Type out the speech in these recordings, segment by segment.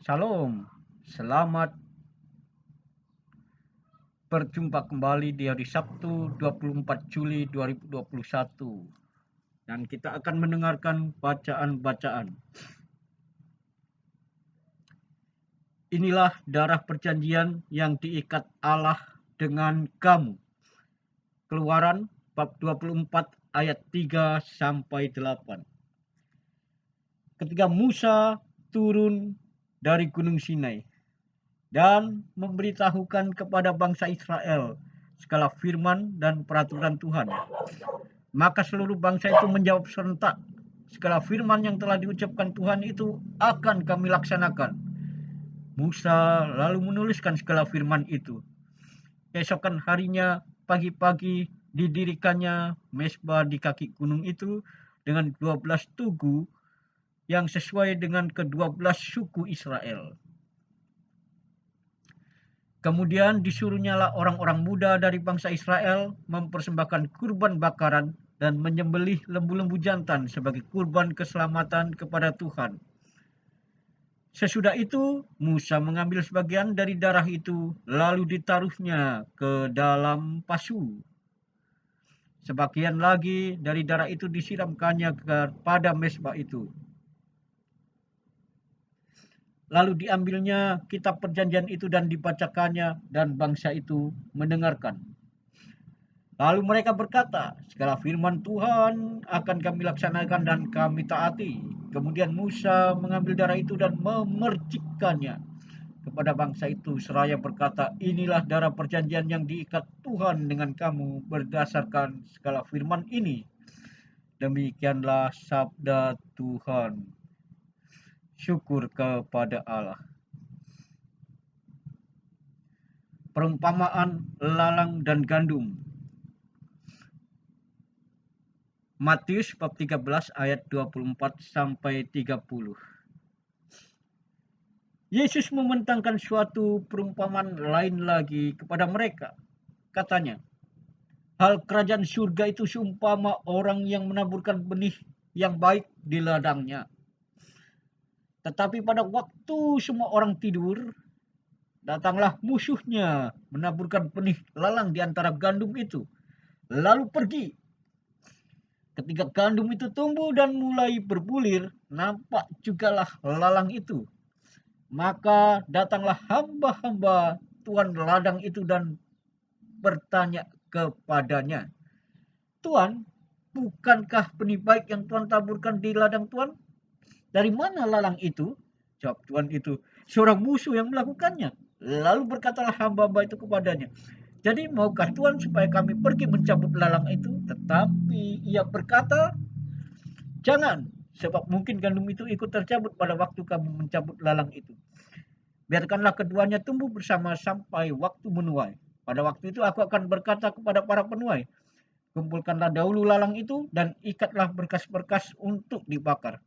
Shalom, selamat berjumpa kembali di hari Sabtu 24 Juli 2021. Dan kita akan mendengarkan bacaan-bacaan. Inilah darah perjanjian yang diikat Allah dengan kamu. Keluaran bab 24 ayat 3 sampai 8. Ketika Musa turun dari Gunung Sinai dan memberitahukan kepada bangsa Israel segala firman dan peraturan Tuhan, maka seluruh bangsa itu menjawab serentak, segala firman yang telah diucapkan Tuhan itu akan kami laksanakan. Musa lalu menuliskan segala firman itu. Keesokan harinya pagi-pagi didirikannya mezbah di kaki gunung itu dengan 12 tugu yang sesuai dengan ke-12 suku Israel. Kemudian disuruhnyalah orang-orang muda dari bangsa Israel mempersembahkan kurban bakaran dan menyembelih lembu-lembu jantan sebagai kurban keselamatan kepada Tuhan. Sesudah itu Musa mengambil sebagian dari darah itu lalu ditaruhnya ke dalam pasu. Sebagian lagi dari darah itu disiramkannya kepada mezbah itu. Lalu diambilnya kitab perjanjian itu dan dibacakannya, dan bangsa itu mendengarkan. Lalu mereka berkata, segala firman Tuhan akan kami laksanakan dan kami taati. Kemudian Musa mengambil darah itu dan memercikkannya kepada bangsa itu seraya berkata, inilah darah perjanjian yang diikat Tuhan dengan kamu berdasarkan segala firman ini. Demikianlah sabda Tuhan. Syukur kepada Allah. Perumpamaan lalang dan gandum. Matius bab 13 ayat 24 sampai 30. Yesus membentangkan suatu perumpamaan lain lagi kepada mereka. Katanya, hal kerajaan surga itu seumpama orang yang menaburkan benih yang baik di ladangnya. Tetapi pada waktu semua orang tidur, datanglah musuhnya menaburkan benih lalang di antara gandum itu, lalu pergi. Ketika gandum itu tumbuh dan mulai berbulir, nampak jugalah lalang itu. Maka datanglah hamba-hamba tuan ladang itu dan bertanya kepadanya, Tuan, bukankah benih baik yang Tuan taburkan di ladang Tuan? Dari mana lalang itu? Jawab tuan itu, seorang musuh yang melakukannya. Lalu berkatalah hamba-hamba itu kepadanya, jadi maukah Tuan supaya kami pergi mencabut lalang itu? Tetapi ia berkata, jangan, sebab mungkin gandum itu ikut tercabut pada waktu kami mencabut lalang itu. Biarkanlah keduanya tumbuh bersama sampai waktu menuai. Pada waktu itu aku akan berkata kepada para penuai, kumpulkanlah dahulu lalang itu dan ikatlah berkas-berkas untuk dibakar.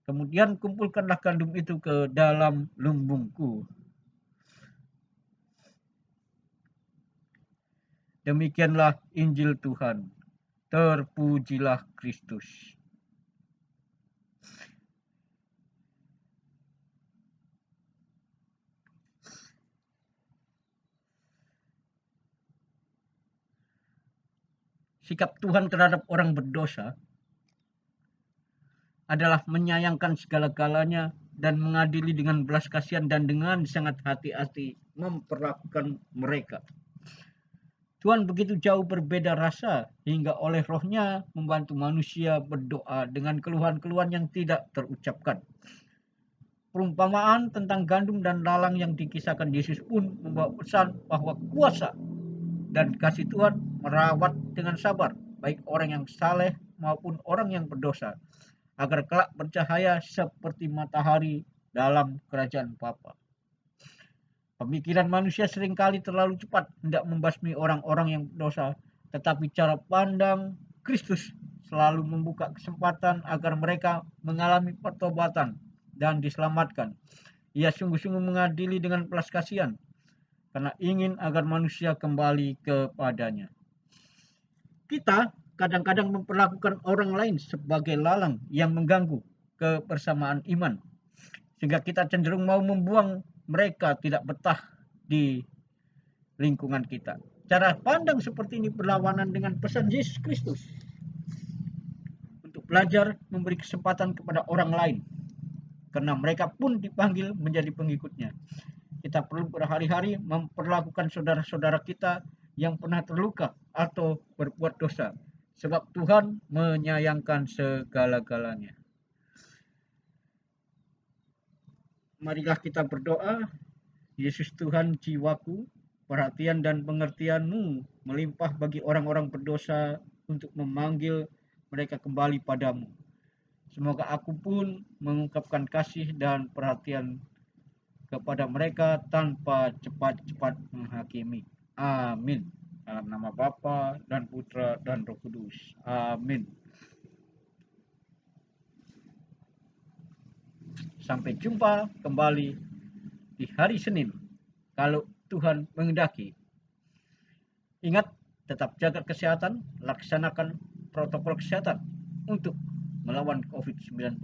Kemudian kumpulkanlah gandum itu ke dalam lumbungku. Demikianlah Injil Tuhan. Terpujilah Kristus. Sikap Tuhan terhadap orang berdosa adalah menyayangkan segala-galanya dan mengadili dengan belas kasihan dan dengan sangat hati-hati memperlakukan mereka. Tuhan begitu jauh berbeda rasa hingga oleh rohnya membantu manusia berdoa dengan keluhan-keluhan yang tidak terucapkan. Perumpamaan tentang gandum dan lalang yang dikisahkan Yesus pun membawa pesan bahwa kuasa dan kasih Tuhan merawat dengan sabar baik orang yang saleh maupun orang yang berdosa, agar kelak bercahaya seperti matahari dalam kerajaan Bapa. Pemikiran manusia seringkali terlalu cepat hendak membasmi orang-orang yang berdosa, tetapi cara pandang Kristus selalu membuka kesempatan agar mereka mengalami pertobatan dan diselamatkan. Ia sungguh-sungguh mengadili dengan belas kasihan, karena ingin agar manusia kembali kepadanya. Kita kadang-kadang memperlakukan orang lain sebagai lalang yang mengganggu kebersamaan iman. sehingga kita cenderung mau membuang mereka tidak betah di lingkungan kita. Cara pandang seperti ini berlawanan dengan pesan Yesus Kristus untuk belajar memberi kesempatan kepada orang lain, karena mereka pun dipanggil menjadi pengikutnya. Kita perlu berhari-hari memperlakukan saudara-saudara kita yang pernah terluka atau berbuat dosa, sebab Tuhan menyayangkan segala-galanya. Marilah kita berdoa. Yesus Tuhan jiwaku, perhatian dan pengertian-Mu melimpah bagi orang-orang berdosa untuk memanggil mereka kembali padamu. Semoga aku pun mengungkapkan kasih dan perhatian kepada mereka tanpa cepat-cepat menghakimi. Amin. Dalam nama Bapa dan Putra dan Roh Kudus. Amin. Sampai jumpa kembali di hari Senin, kalau Tuhan menghendaki. Ingat, tetap jaga kesehatan, laksanakan protokol kesehatan untuk melawan COVID-19.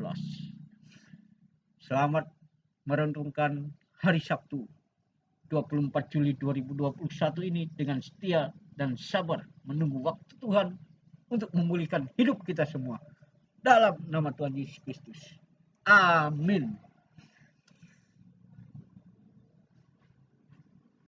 Selamat merenungkan hari Sabtu 24 Juli 2021 ini dengan setia dan sabar menunggu waktu Tuhan untuk memulihkan hidup kita semua. Dalam nama Tuhan Yesus Kristus. Amin.